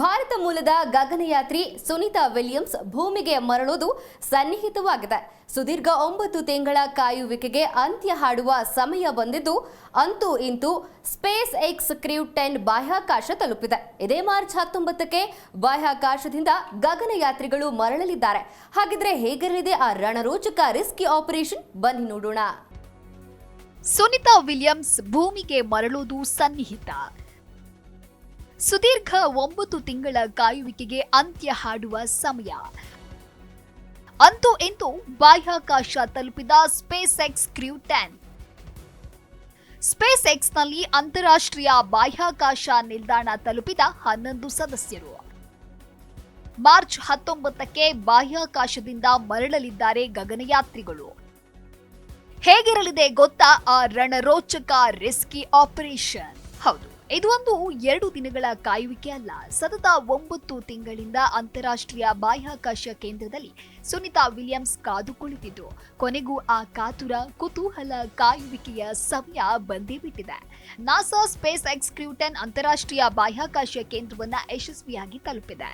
ಭಾರತ ಮೂಲದ ಗಗನಯಾತ್ರಿ ಸುನಿತಾ ವಿಲಿಯಮ್ಸ್ ಭೂಮಿಗೆ ಮರಳುವುದು ಸನ್ನಿಹಿತವಾಗಿದೆ. ಸುದೀರ್ಘ 9 ತಿಂಗಳ ಕಾಯುವಿಕೆಗೆ ಅಂತ್ಯ ಹಾಡುವ ಸಮಯ ಬಂದಿದ್ದು, ಅಂತೂ ಇಂತೂ ಸ್ಪೇಸ್ ಎಕ್ಸ್ ಕ್ರೂ 10 ಬಾಹ್ಯಾಕಾಶ ತಲುಪಿದೆ. ಇದೇ ಮಾರ್ಚ್ 19ಕ್ಕೆ ಬಾಹ್ಯಾಕಾಶದಿಂದ ಗಗನಯಾತ್ರಿಗಳು ಮರಳಲಿದ್ದಾರೆ. ಹಾಗಿದ್ರೆ ಹೇಗಿರಲಿದೆ ಆ ರಣರೋಚಕ ರಿಸ್ಕಿ ಆಪರೇಷನ್? ಬನ್ನಿ ನೋಡೋಣ. ಸುನಿತಾ ವಿಲಿಯಮ್ಸ್ ಭೂಮಿಗೆ ಮರಳುವುದು ಸನ್ನಿಹಿತ. ಸುದೀರ್ಘ 9 ತಿಂಗಳ ಕಾಯುವಿಕೆಗೆ ಅಂತ್ಯ ಹಾಡುವ ಸಮಯ. ಅಂತೂ ಇಂತೂ ಬಾಹ್ಯಾಕಾಶ ತಲುಪಿದ ಸ್ಪೇಸ್ ಎಕ್ಸ್ ಕ್ರೂ 10. ಸ್ಪೇಸ್ ಎಕ್ಸ್ನಲ್ಲಿ ಅಂತಾರಾಷ್ಟ್ರೀಯ ಬಾಹ್ಯಾಕಾಶ ನಿಲ್ದಾಣ ತಲುಪಿದ 11 ಸದಸ್ಯರು. ಮಾರ್ಚ್ 19ಕ್ಕೆ ಬಾಹ್ಯಾಕಾಶದಿಂದ ಮರಳಲಿದ್ದಾರೆ ಗಗನಯಾತ್ರಿಗಳು. ಹೇಗಿರಲಿದೆ ಗೊತ್ತಾ ಆ ರಣರೋಚಕ ರಿಸ್ಕಿ ಆಪರೇಷನ್? ಹೌದು, ಇದು ಒಂದು 2 ದಿನಗಳ ಕಾಯುವಿಕೆ ಅಲ್ಲ. ಸತತ 9 ತಿಂಗಳಿಂದ ಅಂತಾರಾಷ್ಟ್ರೀಯ ಬಾಹ್ಯಾಕಾಶ ಕೇಂದ್ರದಲ್ಲಿ ಸುನಿತಾ ವಿಲಿಯಮ್ಸ್ ಕಾದು ಕುಳಿತಿದ್ದು, ಕೊನೆಗೂ ಆ ಕಾತುರ, ಕುತೂಹಲ, ಕಾಯುವಿಕೆಯ ಸಮಯ ಬಂದೇ ಬಿಟ್ಟಿದೆ. ನಾಸಾ ಸ್ಪೇಸ್ ಎಕ್ಸ್ ಕ್ರೂ 10 ಅಂತಾರಾಷ್ಟ್ರೀಯ ಬಾಹ್ಯಾಕಾಶ ಕೇಂದ್ರವನ್ನ ಯಶಸ್ವಿಯಾಗಿ ತಲುಪಿದೆ.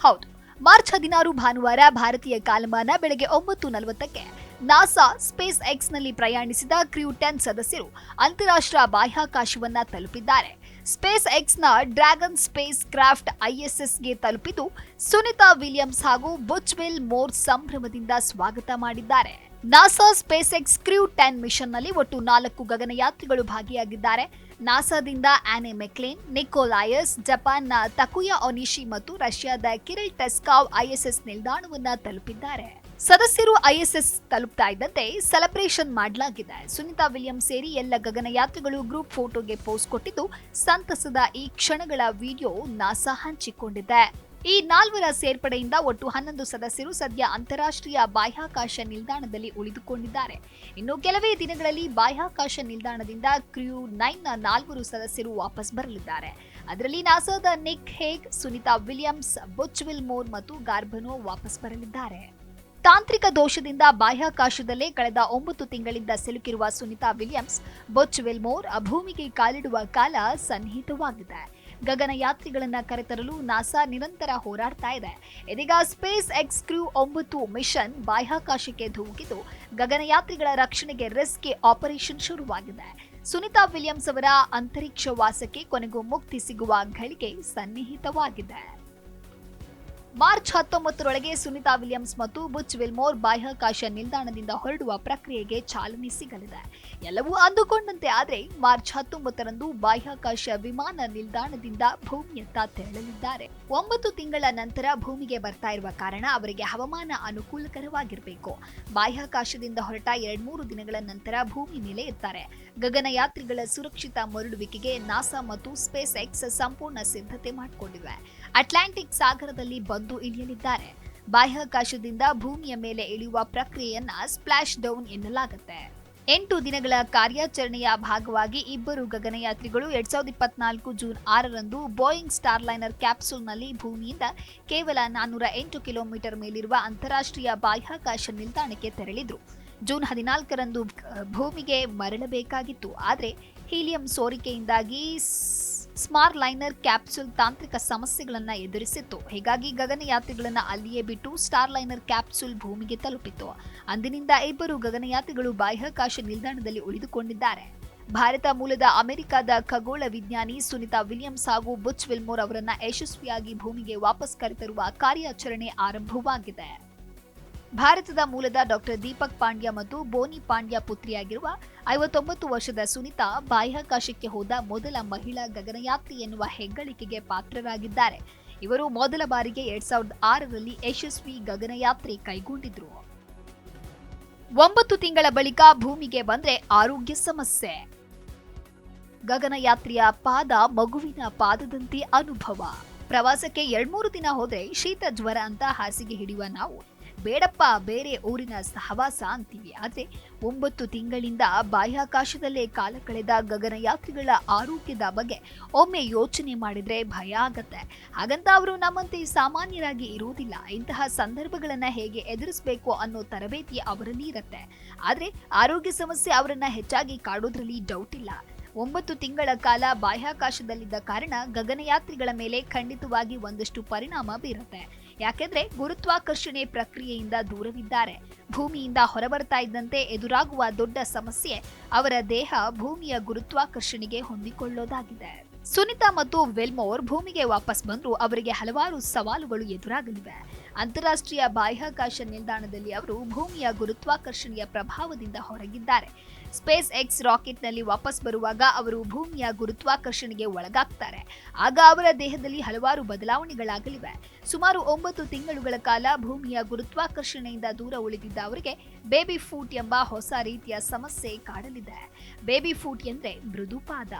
ಹೌದು, ಮಾರ್ಚ್ 16 ಭಾನುವಾರ ಭಾರತೀಯ ಕಾಲಮಾನ ಬೆಳಗ್ಗೆ 9:40ಕ್ಕೆ ನಾಸಾ ಸ್ಪೇಸ್ ಎಕ್ಸ್ನಲ್ಲಿ ಪ್ರಯಾಣಿಸಿದ ಕ್ರೂ 10 ಸದಸ್ಯರು ಅಂತಾರಾಷ್ಟ್ರೀಯ ಬಾಹ್ಯಾಕಾಶವನ್ನ ತಲುಪಿದ್ದಾರೆ. ಸ್ಪೇಸ್ ಎಕ್ಸ್ನ ಡ್ರ್ಯಾಗನ್ ಸ್ಪೇಸ್ ಕ್ರಾಫ್ಟ್ ISSಗೆ ತಲುಪಿದ್ದು, ಸುನಿತಾ ವಿಲಿಯಮ್ಸ್ ಹಾಗೂ ಬುಚ್ ವಿಲ್ ಮೋರ್ ಸಂಭ್ರಮದಿಂದ ಸ್ವಾಗತ ಮಾಡಿದ್ದಾರೆ. ನಾಸಾ ಸ್ಪೇಸ್ ಎಕ್ಸ್ ಕ್ರೂ 10 ಮಿಷನ್ನಲ್ಲಿ ಒಟ್ಟು 4 ಗಗನಯಾತ್ರಿಗಳು ಭಾಗಿಯಾಗಿದ್ದಾರೆ. ನಾಸಾದಿಂದ ಆನೆ ಮೆಕ್ಲೇನ್, ನಿಕೋಲಾಯಸ್, ಜಪಾನ್ನ ತಕುಯಾ ಒನಿಶಿ ಮತ್ತು ರಷ್ಯಾದ ಕಿರಿಲ್ ಟೆಸ್ಕಾವ್ ISS ನಿಲ್ದಾಣವನ್ನ ತಲುಪಿದ್ದಾರೆ. ಸದಸ್ಯರು ISS ತಲುಪ್ತಾ ಇದ್ದಂತೆ ಸೆಲೆಬ್ರೇಷನ್ ಮಾಡಲಾಗಿದೆ. ಸುನಿತಾ ವಿಲಿಯಮ್ಸ್ ಸೇರಿ ಎಲ್ಲ ಗಗನಯಾತ್ರಿಗಳು ಗ್ರೂಪ್ ಫೋಟೋಗೆ ಪೋಸ್ ಕೊಟ್ಟಿದ್ದು, ಸಂತಸದ ಈ ಕ್ಷಣಗಳ ವಿಡಿಯೋ ನಾಸಾ ಹಂಚಿಕೊಂಡಿದೆ. ಈ 4 ಸೇರ್ಪಡೆಯಿಂದ ಒಟ್ಟು 11 ಸದಸ್ಯರು ಸದ್ಯ ಅಂತಾರಾಷ್ಟ್ರೀಯ ಬಾಹ್ಯಾಕಾಶ ನಿಲ್ದಾಣದಲ್ಲಿ ಉಳಿದುಕೊಂಡಿದ್ದಾರೆ. ಇನ್ನು ಕೆಲವೇ ದಿನಗಳಲ್ಲಿ ಬಾಹ್ಯಾಕಾಶ ನಿಲ್ದಾಣದಿಂದ ಕ್ರೂ 9ನ 4 ಸದಸ್ಯರು ವಾಪಸ್ ಬರಲಿದ್ದಾರೆ. ಅದರಲ್ಲಿ ನಾಸಾದ ನಿಕ್ ಹೇಗ್, Sunita Williams, Butch will more ಮತ್ತು ಗಾರ್ಬನೋ ವಾಪಸ್ ಬರಲಿದ್ದಾರೆ. ತಾಂತ್ರಿಕ ದೋಷದಿಂದ ಬಾಹ್ಯಾಕಾಶದಲ್ಲೇ ಕಳೆದ 9 ತಿಂಗಳಿಂದ ಸಿಲುಕಿರುವ Sunita Williams, Butch will more ಭೂಮಿಗೆ ಕಾಲಿಡುವ ಕಾಲ ಸನ್ನಿಹಿತವಾಗಿದೆ. ಗಗನಯಾತ್ರಿಗಳನ್ನ ಕರೆತರಲು ನಾಸಾ ನಿರಂತರ ಹೋರಾಡ್ತಾ ಇದೆ. ಇದೀಗ ಸ್ಪೇಸ್ ಎಕ್ಸ್ ಕ್ರೂ 9 ಮಿಷನ್ ಬಾಹ್ಯಾಕಾಶಕ್ಕೆ ಧುಮುಕಿದ್ದು, ಗಗನಯಾತ್ರಿಗಳ ರಕ್ಷಣೆಗೆ ರಿಸ್ಕಿ ಆಪರೇಷನ್ ಶುರುವಾಗಿದೆ. ಸುನಿತಾ ವಿಲಿಯಮ್ಸ್ ಅವರ ಅಂತರಿಕ್ಷ ವಾಸಕ್ಕೆ ಕೊನೆಗೂ ಮುಕ್ತಿ ಸಿಗುವ ಘಳಿಗೆ ಸನ್ನಿಹಿತವಾಗಿದೆ. ಮಾರ್ಚ್ 19ರೊಳಗೆ ಸುನಿತಾ ವಿಲಿಯಮ್ಸ್ ಮತ್ತು ಬುಚ್ ವಿಲ್ ಮೋರ್ ಬಾಹ್ಯಾಕಾಶ ನಿಲ್ದಾಣದಿಂದ ಹೊರಡುವ ಪ್ರಕ್ರಿಯೆಗೆ ಚಾಲನೆ ಸಿಗಲಿದೆ. ಎಲ್ಲವೂ ಅಂದುಕೊಂಡಂತೆ ಆದರೆ ಮಾರ್ಚ್ 19ರಂದು ಬಾಹ್ಯಾಕಾಶ ವಿಮಾನ ನಿಲ್ದಾಣದಿಂದ ಭೂಮಿಯತ್ತ ತೆರಳಲಿದ್ದಾರೆ. 9 ತಿಂಗಳ ನಂತರ ಭೂಮಿಗೆ ಬರ್ತಾ ಇರುವ ಕಾರಣ ಅವರಿಗೆ ಹವಾಮಾನ ಅನುಕೂಲಕರವಾಗಿರಬೇಕು. ಬಾಹ್ಯಾಕಾಶದಿಂದ ಹೊರಟ 2-3 ದಿನಗಳ ನಂತರ ಭೂಮಿ ಮೇಲೆ ಇರ್ತಾರೆ. ಗಗನಯಾತ್ರಿಗಳ ಸುರಕ್ಷಿತ ಮರಳುವಿಕೆಗೆ ನಾಸಾ ಮತ್ತು ಸ್ಪೇಸ್ ಎಕ್ಸ್ ಸಂಪೂರ್ಣ ಸಿದ್ಧತೆ ಮಾಡಿಕೊಂಡಿವೆ. ಅಟ್ಲಾಂಟಿಕ್ ಸಾಗರದಲ್ಲಿ ಬಂದು ಇಳಿಯಲಿದ್ದಾರೆ. ಬಾಹ್ಯಾಕಾಶದಿಂದ ಭೂಮಿಯ ಮೇಲೆ ಇಳಿಯುವ ಪ್ರಕ್ರಿಯೆಯನ್ನ ಸ್ಪ್ಲಾಶ್ ಡೌನ್ ಎನ್ನಲಾಗುತ್ತೆ. 8 ದಿನಗಳ ಕಾರ್ಯಾಚರಣೆಯ ಭಾಗವಾಗಿ ಇಬ್ಬರು ಗಗನಯಾತ್ರಿಗಳು 2024 ಜೂನ್ 6ರಂದು ಬೋಯಿಂಗ್ ಸ್ಟಾರ್ಲೈನರ್ ಕ್ಯಾಪ್ಸೂಲ್ನಲ್ಲಿ ಭೂಮಿಯಿಂದ ಕೇವಲ 408 ಕಿಲೋಮೀಟರ್ ಮೇಲಿರುವ ಅಂತಾರಾಷ್ಟ್ರೀಯ ಬಾಹ್ಯಾಕಾಶ ನಿಲ್ದಾಣಕ್ಕೆ ತೆರಳಿದ್ರು. ಜೂನ್ 14ರಂದು ಭೂಮಿಗೆ ಮರಳಬೇಕಾಗಿತ್ತು. ಆದರೆ ಹೀಲಿಯಂ ಸೋರಿಕೆಯಿಂದಾಗಿ ಸ್ಟಾರ್ಲೈನರ್ ಕ್ಯಾಪ್ಸೂಲ್ ತಾಂತ್ರಿಕ ಸಮಸ್ಯೆಗಳನ್ನು ಎದುರಿಸಿತ್ತು. ಹೀಗಾಗಿ ಗಗನಯಾತ್ರಿಗಳನ್ನ ಅಲ್ಲಿಯೇ ಬಿಟ್ಟು ಸ್ಟಾರ್ಲೈನರ್ ಕ್ಯಾಪ್ಸೂಲ್ ಭೂಮಿಗೆ ತಲುಪಿತ್ತು. ಅಂದಿನಿಂದ ಇಬ್ಬರು ಗಗನಯಾತ್ರಿಗಳು ಬಾಹ್ಯಾಕಾಶ ನಿಲ್ದಾಣದಲ್ಲಿ ಉಳಿದುಕೊಂಡಿದ್ದಾರೆ. ಭಾರತ ಮೂಲದ ಅಮೆರಿಕದ ಖಗೋಳ ವಿಜ್ಞಾನಿ ಸುನಿತಾ ವಿಲಿಯಮ್ಸ್ ಹಾಗೂ ಬುಚ್ ವಿಲ್ ಮೋರ್ ಅವರನ್ನ ಯಶಸ್ವಿಯಾಗಿ ಭೂಮಿಗೆ ವಾಪಸ್ ಕರೆತರುವ ಕಾರ್ಯಾಚರಣೆ ಆರಂಭವಾಗಿದೆ. ಭಾರತದ ಮೂಲದ ಡಾಕ್ಟರ್ ದೀಪಕ್ ಪಾಂಡ್ಯ ಮತ್ತು ಬೋನಿ ಪಾಂಡ್ಯ ಪುತ್ರಿಯಾಗಿರುವ 59 ವರ್ಷದ ಸುನಿತಾ ಬಾಹ್ಯಾಕಾಶಕ್ಕೆ ಹೋದ ಮೊದಲ ಮಹಿಳಾ ಗಗನಯಾತ್ರಿ ಎನ್ನುವ ಹೆಗ್ಗಳಿಕೆಗೆ ಪಾತ್ರರಾಗಿದ್ದಾರೆ. ಇವರು ಮೊದಲ ಬಾರಿಗೆ 2006ರಲ್ಲಿ ಯಶಸ್ವಿ ಗಗನಯಾತ್ರೆ ಕೈಗೊಂಡಿದ್ರು. 9 ತಿಂಗಳ ಬಳಿಕ ಭೂಮಿಗೆ ಬಂದ್ರೆ ಆರೋಗ್ಯ ಸಮಸ್ಯೆ. ಗಗನಯಾತ್ರಿಯ ಪಾದ ಮಗುವಿನ ಪಾದದಂತೆ ಅನುಭವ. ಪ್ರವಾಸಕ್ಕೆ 2-3 ದಿನ ಹೋದ್ರೆ ಶೀತ ಜ್ವರ ಅಂತ ಹಾಸಿಗೆ ಹಿಡಿಯುವ ನಾವು ಬೇಡಪ್ಪ ಬೇರೆ ಊರಿನ ಸಹವಾಸ ಅಂತೀವಿ. ಆದ್ರೆ 9 ತಿಂಗಳಿಂದ ಬಾಹ್ಯಾಕಾಶದಲ್ಲೇ ಕಾಲ ಕಳೆದ ಗಗನಯಾತ್ರಿಗಳ ಆರೋಗ್ಯದ ಬಗ್ಗೆ ಒಮ್ಮೆ ಯೋಚನೆ ಮಾಡಿದ್ರೆ ಭಯ ಆಗತ್ತೆ. ಹಾಗಂತ ಅವರು ನಮ್ಮಂತೆ ಸಾಮಾನ್ಯರಾಗಿ ಇರುವುದಿಲ್ಲ. ಇಂತಹ ಸಂದರ್ಭಗಳನ್ನ ಹೇಗೆ ಎದುರಿಸಬೇಕು ಅನ್ನೋ ತರಬೇತಿ ಅವರಲ್ಲಿ ಇರುತ್ತೆ. ಆದ್ರೆ ಆರೋಗ್ಯ ಸಮಸ್ಯೆ ಅವರನ್ನ ಹೆಚ್ಚಾಗಿ ಕಾಡೋದ್ರಲ್ಲಿ ಡೌಟ್ ಇಲ್ಲ. 9 ತಿಂಗಳ ಕಾಲ ಬಾಹ್ಯಾಕಾಶದಲ್ಲಿದ್ದ ಕಾರಣ ಗಗನಯಾತ್ರಿಗಳ ಮೇಲೆ ಖಂಡಿತವಾಗಿ ಒಂದಷ್ಟು ಪರಿಣಾಮ ಬೀರುತ್ತೆ. ಯಾಕೆಂದ್ರೆ ಗುರುತ್ವಾಕರ್ಷಣೆ ಪ್ರಕ್ರಿಯೆಯಿಂದ ದೂರವಿದ್ದಾರೆ. ಭೂಮಿಯಿಂದ ಹೊರಬರ್ತಾ ಇದ್ದಂತೆ ಎದುರಾಗುವ ದೊಡ್ಡ ಸಮಸ್ಯೆ ಅವರ ದೇಹ ಭೂಮಿಯ ಗುರುತ್ವಾಕರ್ಷಣೆಗೆ ಹೊಂದಿಕೊಳ್ಳೋದಾಗಿದೆ. ಸುನಿತಾ ಮತ್ತು ವಿಲ್ಮೋರ್ ಭೂಮಿಗೆ ವಾಪಸ್ ಬಂದರೂ ಅವರಿಗೆ ಹಲವಾರು ಸವಾಲುಗಳು ಎದುರಾಗಲಿವೆ. ಅಂತಾರಾಷ್ಟ್ರೀಯ ಬಾಹ್ಯಾಕಾಶ ನಿಲ್ದಾಣದಲ್ಲಿ ಅವರು ಭೂಮಿಯ ಗುರುತ್ವಾಕರ್ಷಣೆಯ ಪ್ರಭಾವದಿಂದ ಹೊರಗಿದ್ದಾರೆ. ಸ್ಪೇಸ್ ಎಕ್ಸ್ ರಾಕೆಟ್ನಲ್ಲಿ ವಾಪಸ್ ಬರುವಾಗ ಅವರು ಭೂಮಿಯ ಗುರುತ್ವಾಕರ್ಷಣೆಗೆ ಒಳಗಾಗ್ತಾರೆ. ಆಗ ಅವರ ದೇಹದಲ್ಲಿ ಹಲವಾರು ಬದಲಾವಣೆಗಳಾಗಲಿವೆ. ಸುಮಾರು 9 ತಿಂಗಳುಗಳ ಕಾಲ ಭೂಮಿಯ ಗುರುತ್ವಾಕರ್ಷಣೆಯಿಂದ ದೂರ ಉಳಿದಿದ್ದ ಅವರಿಗೆ ಬೇಬಿ ಫೂಟ್ ಎಂಬ ಹೊಸ ರೀತಿಯ ಸಮಸ್ಯೆ ಕಾಡಲಿದೆ. ಬೇಬಿ ಫೂಟ್ ಎಂದ್ರೆ ಮೃದು ಪಾದ.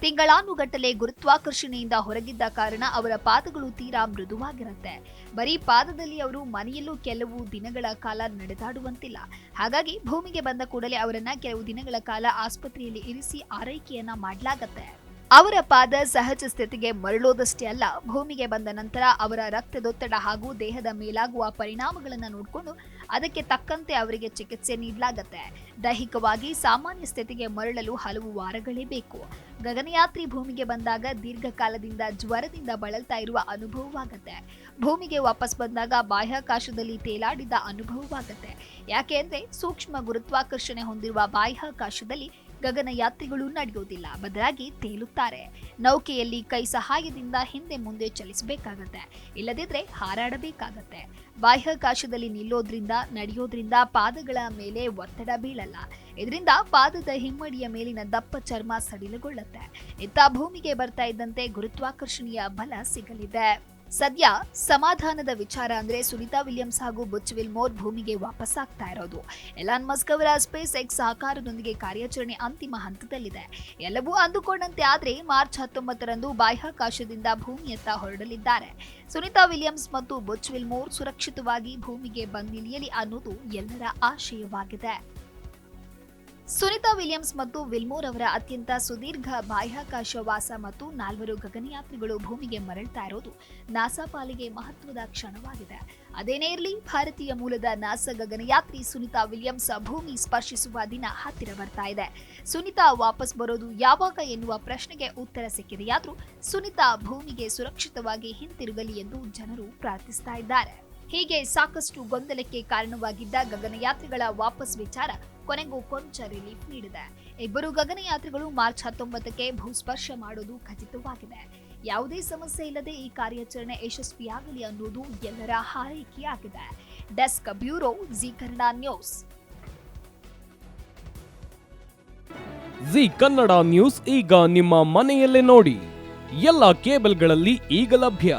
ತಿಂಗಳಾನುಗಟ್ಟಲೆ ಗುರುತ್ವಾಕರ್ಷಣೆಯಿಂದ ಹೊರಗಿದ್ದ ಕಾರಣ ಅವರ ಪಾದಗಳು ತೀರಾ ಮೃದುವಾಗಿರುತ್ತೆ. ಬರೀ ಪಾದದಲ್ಲಿ ಅವರು ಮನೆಯಲ್ಲೂ ಕೆಲವು ದಿನಗಳ ಕಾಲ ನಡೆದಾಡುವಂತಿಲ್ಲ. ಹಾಗಾಗಿ ಭೂಮಿಗೆ ಬಂದ ಕೂಡಲೇ ಅವರನ್ನ ಕೆಲವು ದಿನಗಳ ಕಾಲ ಆಸ್ಪತ್ರೆಯಲ್ಲಿ ಇರಿಸಿ ಆರೈಕೆಯನ್ನ ಮಾಡಲಾಗತ್ತೆ. ಅವರ ಪಾದ ಸಹಜ ಸ್ಥಿತಿಗೆ ಮರಳೋದಷ್ಟೇ ಅಲ್ಲ, ಭೂಮಿಗೆ ಬಂದ ನಂತರ ಅವರ ರಕ್ತದೊತ್ತಡ ಹಾಗೂ ದೇಹದ ಮೇಲಾಗುವ ಪರಿಣಾಮಗಳನ್ನು ನೋಡಿಕೊಂಡು ಅದಕ್ಕೆ ತಕ್ಕಂತೆ ಅವರಿಗೆ ಚಿಕಿತ್ಸೆ ನೀಡಲಾಗತ್ತೆ. ದೈಹಿಕವಾಗಿ ಸಾಮಾನ್ಯ ಸ್ಥಿತಿಗೆ ಮರಳಲು ಹಲವು ವಾರಗಳೇ ಬೇಕು. ಗಗನಯಾತ್ರಿ ಭೂಮಿಗೆ ಬಂದಾಗ ದೀರ್ಘಕಾಲದಿಂದ ಜ್ವರದಿಂದ ಬಳಲ್ತಾ ಇರುವ ಅನುಭವವಾಗತ್ತೆ. ಭೂಮಿಗೆ ವಾಪಸ್ ಬಂದಾಗ ಬಾಹ್ಯಾಕಾಶದಲ್ಲಿ ತೇಲಾಡಿದ ಅನುಭವವಾಗತ್ತೆ. ಯಾಕೆ ಅಂದ್ರೆ ಸೂಕ್ಷ್ಮ ಗುರುತ್ವಾಕರ್ಷಣೆ ಹೊಂದಿರುವ ಬಾಹ್ಯಾಕಾಶದಲ್ಲಿ ಗಗನಯಾತ್ರಿಗಳು ನಡೆಯೋದಿಲ್ಲ, ಬದಲಾಗಿ ತೇಲುತ್ತಾರೆ. ನೌಕೆಯಲ್ಲಿ ಕೈ ಸಹಾಯದಿಂದ ಹಿಂದೆ ಮುಂದೆ ಚಲಿಸಬೇಕಾಗತ್ತೆ, ಇಲ್ಲದಿದ್ರೆ ಹಾರಾಡಬೇಕಾಗತ್ತೆ. ಬಾಹ್ಯಾಕಾಶದಲ್ಲಿ ನಿಲ್ಲೋದ್ರಿಂದ ನಡೆಯೋದ್ರಿಂದ ಪಾದಗಳ ಮೇಲೆ ಒತ್ತಡ ಬೀಳಲ್ಲ. ಇದರಿಂದ ಪಾದದ ಹಿಮ್ಮಡಿಯ ಮೇಲಿನ ದಪ್ಪ ಚರ್ಮ ಸಡಿಲಗೊಳ್ಳುತ್ತೆ. ಇತ್ತ ಭೂಮಿಗೆ ಬರ್ತಾ ಇದ್ದಂತೆ ಗುರುತ್ವಾಕರ್ಷಣೆಯ ಬಲ ಸಿಗಲಿದೆ. ಸದ್ಯ ಸಮಾಧಾನದ ವಿಚಾರ ಅಂದ್ರೆ ಸುನಿತಾ ವಿಲಿಯಮ್ಸ್ ಹಾಗೂ ಬುಚ್ ವಿಲ್ಮೋರ್ ಭೂಮಿಗೆ ವಾಪಸ್ ಆಗ್ತಾ ಇರೋದು. ಎಲಾನ್ ಮಸ್ಕ್ ಅವರ ಸ್ಪೇಸ್ ಎಕ್ಸ್ ಸಹಕಾರದೊಂದಿಗೆ ಕಾರ್ಯಾಚರಣೆ ಅಂತಿಮ ಹಂತದಲ್ಲಿದೆ. ಎಲ್ಲವೂ ಅಂದುಕೊಂಡಂತೆ ಆದ್ರೆ ಮಾರ್ಚ್ 19ರಂದು ಬಾಹ್ಯಾಕಾಶದಿಂದ ಭೂಮಿಯತ್ತ ಹೊರಡಲಿದ್ದಾರೆ. ಸುನಿತಾ ವಿಲಿಯಮ್ಸ್ ಮತ್ತು ಬುಚ್ ವಿಲ್ಮೋರ್ ಸುರಕ್ಷಿತವಾಗಿ ಭೂಮಿಗೆ ಬಂದಿಳಿಯಲಿ ಅನ್ನೋದು ಎಲ್ಲರ ಆಶಯವಾಗಿದೆ. ಸುನಿತಾ ವಿಲಿಯಮ್ಸ್ ಮತ್ತು ವಿಲ್ಮೋರ್ ಅವರ ಅತ್ಯಂತ ಸುದೀರ್ಘ ಬಾಹ್ಯಾಕಾಶ ವಾಸ ಮತ್ತು 4 ಗಗನಯಾತ್ರಿಗಳು ಭೂಮಿಗೆ ಮರಳ್ತಾ ಇರೋದು ನಾಸಾ ಪಾಲಿಗೆ ಮಹತ್ವದ ಕ್ಷಣವಾಗಿದೆ. ಅದೇನೇ ಇರಲಿ, ಭಾರತೀಯ ಮೂಲದ ನಾಸಾ ಗಗನಯಾತ್ರಿ ಸುನಿತಾ ವಿಲಿಯಮ್ಸ್ ಭೂಮಿ ಸ್ಪರ್ಶಿಸುವ ದಿನ ಹತ್ತಿರ ಬರ್ತಾ ಇದೆ. ಸುನಿತಾ ವಾಪಸ್ ಬರೋದು ಯಾವಾಗ ಎನ್ನುವ ಪ್ರಶ್ನೆಗೆ ಉತ್ತರ ಸಿಕ್ಕಿದೆಯಾದ್ರೂ ಸುನಿತಾ ಭೂಮಿಗೆ ಸುರಕ್ಷಿತವಾಗಿ ಹಿಂತಿರುಗಲಿ ಎಂದು ಜನರು ಪ್ರಾರ್ಥಿಸ್ತಾ ಇದ್ದಾರೆ. ಹೀಗೆ ಸಾಕಷ್ಟು ಗೊಂದಲಕ್ಕೆ ಕಾರಣವಾಗಿದ್ದ ಗಗನಯಾತ್ರಿಗಳ ವಾಪಸ್ ವಿಚಾರ ಕೊನೆಗೂ ಕೊಂಚ ರಿಲೀಫ್ ನೀಡಿದೆ. ಇಬ್ಬರು ಗಗನಯಾತ್ರಿಗಳು ಮಾರ್ಚ್ 19ಕ್ಕೆ ಭೂಸ್ಪರ್ಶ ಮಾಡೋದು ಖಚಿತವಾಗಿದೆ. ಯಾವುದೇ ಸಮಸ್ಯೆ ಇಲ್ಲದೆ ಈ ಕಾರ್ಯಾಚರಣೆ ಯಶಸ್ವಿಯಾಗಲಿ ಅನ್ನೋದು ಎಲ್ಲರ ಹಾರೈಕೆಯಾಗಿದೆ. Desk bureau, Zee Kannada news. Zee Kannada news ಈಗ ನಿಮ್ಮ ಮನೆಯಲ್ಲೇ ನೋಡಿ. ಎಲ್ಲ ಕೇಬಲ್ಗಳಲ್ಲಿ ಈಗ ಲಭ್ಯ.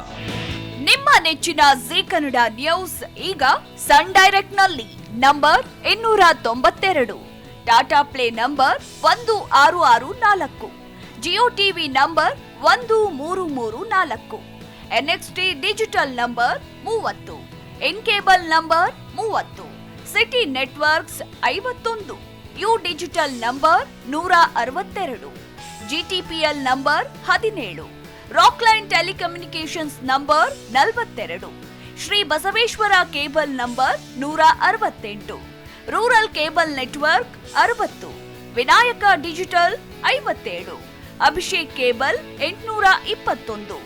ನಿಮ್ಮ ನೆಚ್ಚಿನ ಜಿ ಕನ್ನಡ ನ್ಯೂಸ್ ಈಗ ಸನ್ ಡೈರೆಕ್ಟ್ ನಲ್ಲಿ number 292, Tata Play number 1664, Jio TV number 1334, NXT digital number 30, N cable number 30, city networks 51, U digital number 162, GTPL number 17, Rockline telecommunications number 42, Shri Basaveshwara cable number 168, rural cable network 60, Vinayaka digital 57, Abhishek cable 821,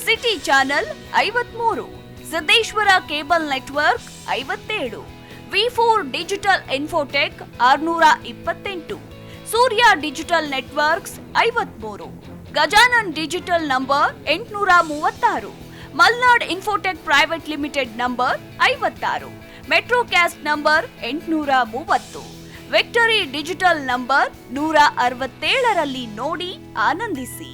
city channel 53, Siddeshwara cable network 57, ವಿ4 digital infotech 628, Surya digital networks 53, Gajanan digital number 836, Malnad infotech private limited number 56, Metrocast number 830, victory digital number 167ರಲ್ಲಿ ನೋಡಿ ಆನಂದಿಸಿ.